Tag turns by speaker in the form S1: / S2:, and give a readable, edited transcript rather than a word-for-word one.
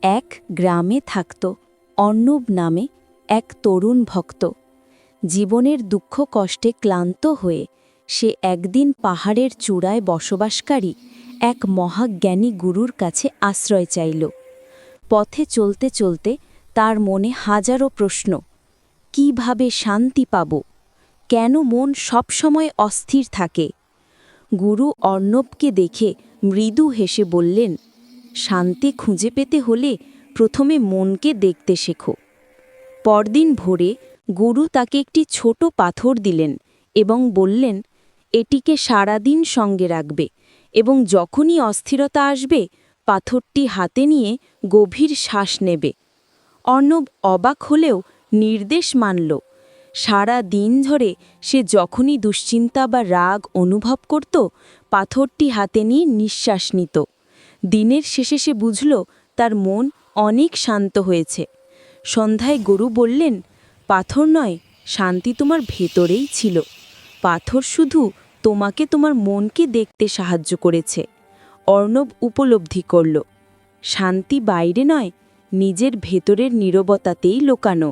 S1: এক গ্রামে থাকত অর্ণব নামে এক তরুণ ভক্ত। জীবনের দুঃখ কষ্টে ক্লান্ত হয়ে সে একদিন পাহাড়ের চূড়ায় বসবাসকারী এক মহাজ্ঞানী গুরুর কাছে আশ্রয় চাইল। পথে চলতে চলতে তার মনে হাজারো প্রশ্ন। কিভাবে শান্তি পাব? কেন মন সবসময় অস্থির থাকে? গুরু অর্ণবকে দেখে মৃদু হেসে বললেন, শান্তি খুঁজে পেতে হলে প্রথমে মনকে দেখতে শেখো। পরদিন ভোরে গুরু তাকে একটি ছোট পাথর দিলেন এবং বললেন, এটিকে সারাদিন সঙ্গে রাখবে এবং যখনই অস্থিরতা আসবে পাথরটি হাতে নিয়ে গভীর শ্বাস নেবে। অর্ণব অবাক হলেও নির্দেশ মানল। সারা দিন ধরে সে যখনই দুশ্চিন্তা বা রাগ অনুভব করত, পাথরটি হাতে নিয়ে নিঃশ্বাস নিত। দিনের শেষে সে বুঝল তার মন অনেক শান্ত হয়েছে। সন্ধ্যায় গুরু বললেন, পাথর নয়, শান্তি তোমার ভেতরেই ছিল। পাথর শুধু তোমাকে তোমার মনকে দেখতে সাহায্য করেছে। অর্ণব উপলব্ধি করল, শান্তি বাইরে নয়, নিজের ভেতরের নীরবতাতেই লুকানো।